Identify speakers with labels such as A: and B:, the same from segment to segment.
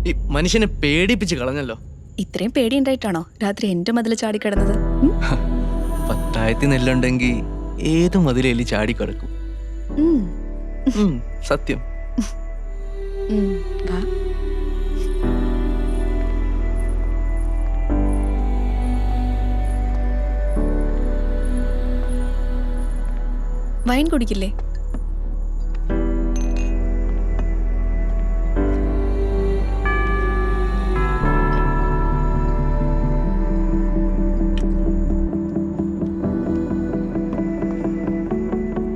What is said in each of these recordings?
A: ഈ മനുഷ്യനെ പേടിപ്പിച്ച് കളഞ്ഞല്ലോ.
B: ഇത്രയും പേടിയുണ്ടായിട്ടാണോ രാത്രി എന്റെ മതിൽ ചാടിക്കിടന്നത്?
A: പത്തായത്തി നെല്ലുണ്ടെങ്കിൽ ഏത് മതിലേലി ചാടിക്കിടക്കും. സത്യം.
B: വൈൻ കുടിക്കില്ലേ?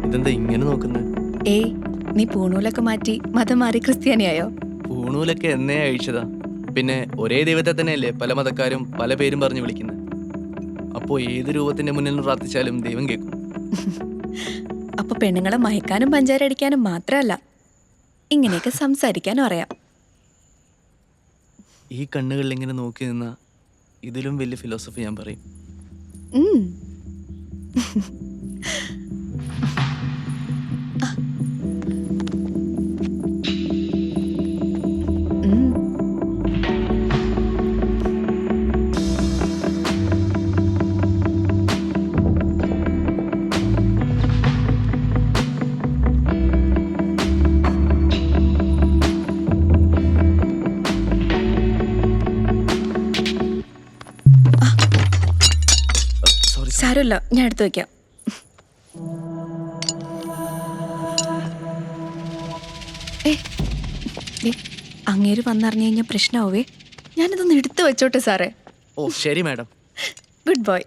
A: ഇതെന്താ ഇങ്ങനെ നോക്കുന്നത്?
B: ഏയ്, നീ പൂണൂലൊക്കെ മാറ്റി മതം മാറി ക്രിസ്ത്യാനിയായോ?
A: പൂണൂലൊക്കെ എന്നേ അഴിച്ചതാ. പിന്നെ ഒരേ ദൈവത്തെ തന്നെയല്ലേ പല മതക്കാരും പല പേരും പറഞ്ഞു വിളിക്കുന്നത്. അപ്പോ ഏത് രൂപത്തിന്റെ മുന്നിൽ പ്രാർത്ഥിച്ചാലും ദൈവം കേൾക്കും.
B: അപ്പൊ പെണ്ണുങ്ങളെ മയക്കാനും പഞ്ചാര അടിക്കാനും മാത്രമല്ല, ഇങ്ങനെയൊക്കെ സംസാരിക്കാനും അറിയാം.
A: ഈ കണ്ണുകളിൽ ഇങ്ങനെ നോക്കി നിന്ന ഇതിലും വലിയ ഫിലോസഫി ഞാൻ പറയും.
B: സാരമില്ല, ഞാൻ എടുത്തു വെക്കാം. അങ്ങേര് വന്നറിഞ്ഞു കഴിഞ്ഞാൽ പ്രശ്നമാവേ. ഞാനിതൊന്ന് എടുത്തു വെച്ചോട്ടെ സാറേ.
A: ഓ ശരി മാഡം.
B: Good boy.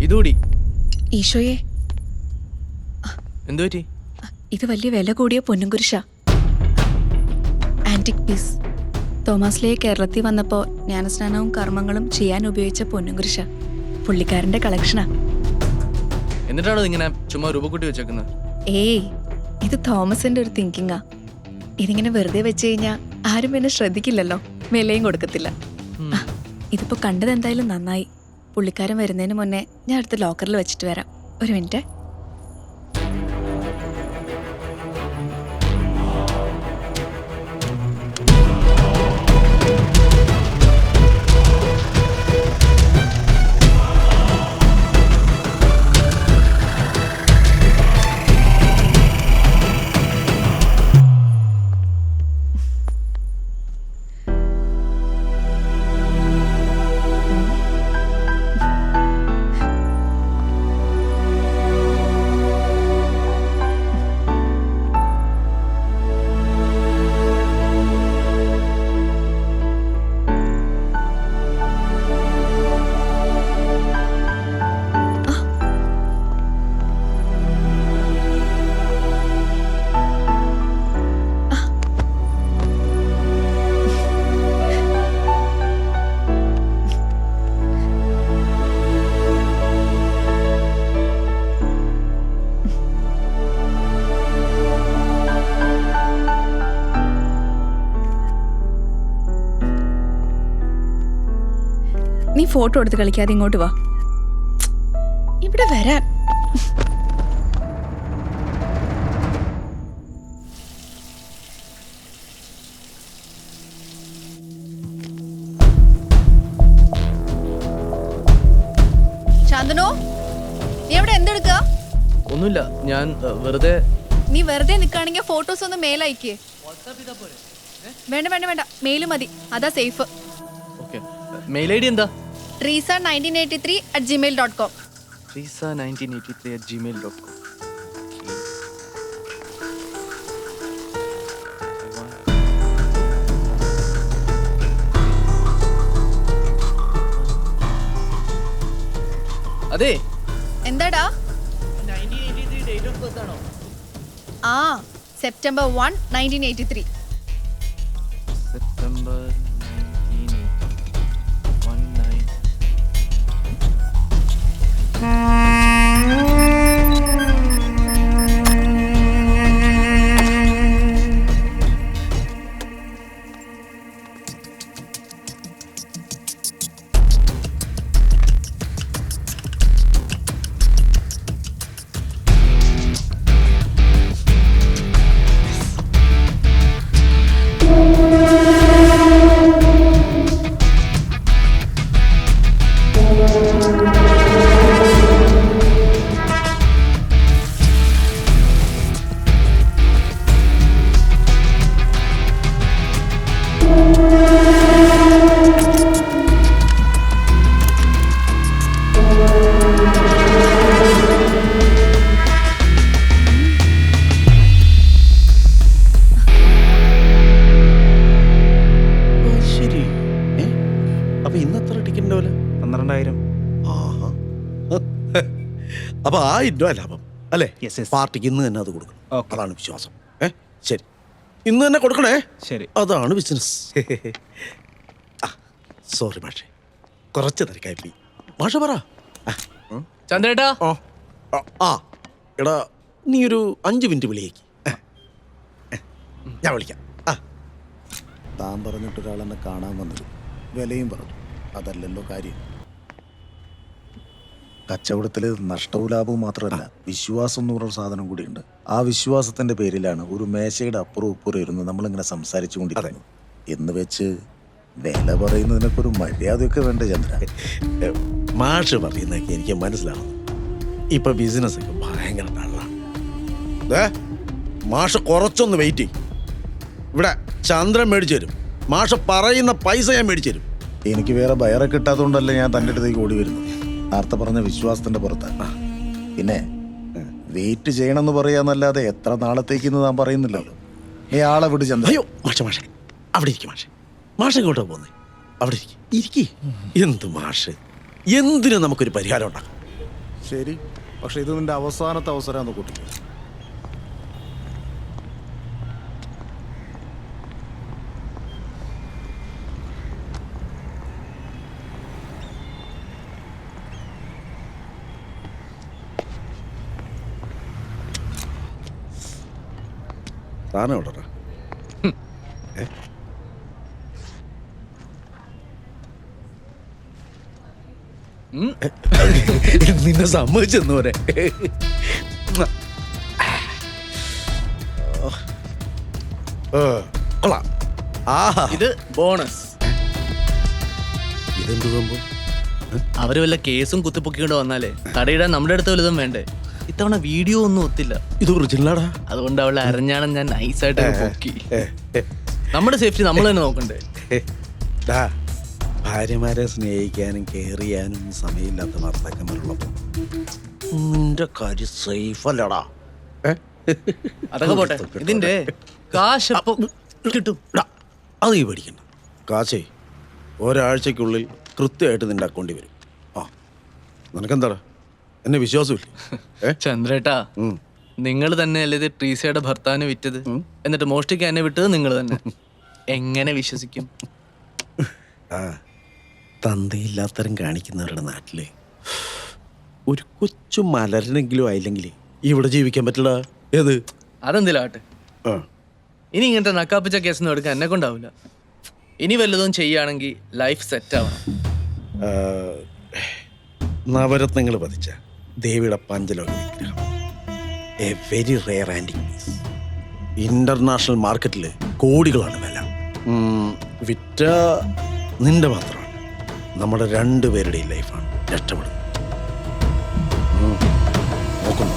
A: ഇതുകൂടി.
B: ഈശോയെ,
A: എന്തു പറ്റി?
B: ഇത് വലിയ വില കൂടിയ പൊന്നും കുരിശ. Antique piece. തോമസ് ലേ കേരളത്തിൽ വന്നപ്പോൾ ജ്ഞാനസ്നാനവും കർമ്മങ്ങളും ചെയ്യാൻ ഉപയോഗിച്ച പൊന്നും കുരിശ. പുള്ളിക്കാരന്റെ കളക്ഷനാ.
A: എന്നിട്ടാണോ ഇങ്ങനെ ചുമ്മാ രൂപക്കൂട്ടി വെച്ചേക്കുന്നത്?
B: ഏയ്, ഇത് തോമസിന്റെ ഒരു തിങ്കിങ്ങാ. ഇതിങ്ങനെ വെറുതെ വെച്ച് കഴിഞ്ഞാൽ ആരും പിന്നെ ശ്രദ്ധിക്കില്ലല്ലോ, വിലയും കൊടുക്കത്തില്ല. ഇതിപ്പോ കണ്ടത് എന്തായാലും നന്നായി. പുള്ളിക്കാരൻ വരുന്നതിന് മുന്നേ ഞാൻ അടുത്ത ലോക്കറിൽ വെച്ചിട്ട് വരാം. ഒരു മിനിറ്റ്. നീ ഫോട്ടോ എടുത്ത് കളിക്കാതെ ഇങ്ങോട്ട് വാ. ഇവിടെ വരാൻ. ശാന്തനു, നീ എവിടെ എന്തെടുക്ക?
A: ഒന്നുമില്ല, ഞാൻ വെറുതെ.
B: നീ വെറുതെ നിൽക്കുകയാണെങ്കിൽ ഫോട്ടോസ് ഒന്ന് മെയിൽ അയക്കേ. വേണ്ട വേണ്ട വേണ്ട, മെയില് മതി, അതാ സേഫ്.
A: മെയിൽ ഐ ഡി എന്താ?
B: trisa1983@gmail.com.
A: trisa1983@gmail.com. അതെ,
B: എന്താടാ?
A: 1983 ഡേറ്റ് ഓഫ് ബർത്ത് ആണോ?
B: ആ, സെപ്റ്റംബർ 1, 1983.
A: സെപ്റ്റംബർ
C: അപ്പൊ 1000 രൂപ ലാഭം അല്ലേ?
D: Yes, yes.
C: പാർട്ടിക്ക് ഇന്ന് തന്നെ അത് കൊടുക്കണം.
D: Okay.
C: അതാണ് വിശ്വാസം. ശരി, ഇന്ന് തന്നെ കൊടുക്കണേ.
D: ശരി.
C: അതാണ് ബിസിനസ്. സോറി മാഷെ, കുറച്ച് തിരക്കായി പോയി. മാഷ പറ.
A: ചന്ദ്രേട്ടാ,
C: ആ എടാ, നീ ഒരു 5 മിനിറ്റ് വിളിയേക്ക്. ഞാൻ വിളിക്കാം.
E: താൻ പറഞ്ഞിട്ട് ഒരാളെന്നെ കാണാൻ വന്നത് വിലയും പറഞ്ഞു. അതല്ലല്ലോ കാര്യം. കച്ചവടത്തിൽ നഷ്ടവും ലാഭവും മാത്രമല്ല, വിശ്വാസം എന്ന് പറഞ്ഞ സാധനം കൂടിയുണ്ട്. ആ വിശ്വാസത്തിന്റെ പേരിലാണ് ഒരു മേശയുടെ അപ്പുറവും ഇപ്പുറം ഇരുന്ന് നമ്മളിങ്ങനെ സംസാരിച്ചു കൊണ്ടിരിക്കുന്നത്. എന്ന് വെച്ച് വില പറയുന്നതിനൊക്കെ ഒരു മര്യാദയൊക്കെ വേണ്ട ചന്ദ്ര.
C: മാഷ് പറയുന്നതൊക്കെ എനിക്ക് മനസ്സിലാവുന്നു. ഇപ്പൊ ബിസിനസ് ഒക്കെ ഭയങ്കര ഡള്ളാണ്. മാഷ് കുറച്ചൊന്ന് വെയിറ്റ് ചെയ്യും. ഇവിടെ ചന്ദ്രൻ മേടിച്ചു തരും. മാഷ് പറയുന്ന പൈസ ഞാൻ മേടിച്ചു തരും.
E: എനിക്ക് വേറെ ബയറെ കിട്ടാത്തതുകൊണ്ടല്ല ഞാൻ തൻ്റെ അടുത്തേക്ക് ഓടി വരുന്നത്. നേരത്തെ പറഞ്ഞ വിശ്വാസത്തിന്റെ പുറത്താണ്. പിന്നെ വെയിറ്റ് ചെയ്യണമെന്ന് പറയാന്നല്ലാതെ എത്ര നാളത്തേക്കെന്ന് താൻ പറയുന്നില്ലല്ലോ. ഈ ആളെ വിട് ചന്ദ്ര.
C: അയ്യോ മാഷെ, അവിടെ ഇരിക്കും. മാഷ് എങ്ങോട്ടാ പോകുന്നത്? അവിടെ ഇരിക്കി. എന്ത് മാഷ്, എന്തിനും നമുക്കൊരു പരിഹാരം ഉണ്ടാക്കാം.
E: ശരി, പക്ഷെ ഇത് നിന്റെ അവസാനത്തെ അവസരമാണെന്ന് കൂട്ടിക്കോ.
C: താനെ ഓടറാ. നിന്നെ സമ്മതിച്ചെന്ന് പോരെ. കൊള്ളാം. ആഹാ,
A: ഇത് ബോണസ്.
C: ഇതെന്ത് സംഭവം?
A: അവര് വല്ല കേസും കുത്തിപ്പൊക്കിക്കൊണ്ട് വന്നാലേ കടയിടാൻ നമ്മുടെ അടുത്ത് വലുതും വേണ്ടേ. ഇത്തവണ വീഡിയോ ഒന്നും ഒത്തില്ല.
C: ഇത് ഒറിജിനലാടാ.
A: അതുകൊണ്ട് അവളെ അരഞ്ഞാണം ഞാൻ നൈസായിട്ട് പൊക്കി. നമ്മുടെ സേഫ്റ്റി നമ്മൾ തന്നെ നോക്കണ്ടേ.
C: ഭാര്യമാരെ സ്നേഹിക്കാനും കെയർ ചെയ്യാനും സമയമില്ലാത്ത ഭർത്താക്കന്മാരുള്ളപ്പോ നിന്റെ കാര്യം സേഫ് അല്ലടാ.
A: അതൊക്കെ പോട്ടെ, ഇതിന്റെ കാശ് അപ്പൊ കിട്ടും.
C: അത് നീ പേടിക്കണ്ട. കാശേ ഒരാഴ്ചക്കുള്ളിൽ കൃത്യമായിട്ട് നിന്റെ അക്കൗണ്ടിൽ വരും. നിനക്കെന്താടാ, എന്നെ വിശ്വാസമില്ലേ?
A: ചന്ദ്രേട്ടാ, നിങ്ങൾ തന്നെയല്ലേ ഇത് ട്രീസയുടെ ഭർത്താവിന് വിറ്റത്? എന്നിട്ട് മോഷ്ടിക്കാൻ എന്നെ വിട്ടത് നിങ്ങൾ തന്നെ. എങ്ങനെ വിശ്വസിക്കും?
C: തന്തയില്ലാത്തരം കാണിക്കുന്നവരുടെ നാട്ടില് ഒരു കൊച്ചു മലരനെങ്കിലും ആയില്ലെങ്കിൽ ഇവിടെ ജീവിക്കാൻ പറ്റില്ല. ഏത്
A: അതെന്തിലാട്ടെ, ഇനി ഇങ്ങനത്തെ നക്കാപ്പിച്ച കേസൊന്നും എടുക്കാൻ എന്നെ കൊണ്ടാവില്ല. ഇനി വല്ലതും ചെയ്യുകയാണെങ്കിൽ ലൈഫ് സെറ്റ് ആവണം.
C: നവരത്നങ്ങൾ പതിച്ച ദേവിയുടെ പഞ്ചലോക വിഗ്രഹം, a very rare antique piece. International മാർക്കറ്റിൽ കോടികളാണ് വില. വിറ്റ നിന്റെ മാത്രമാണ്, നമ്മുടെ 2 പേരുടെയും ലൈഫാണ് രക്ഷപ്പെടുന്നത്. നോക്കുന്നു.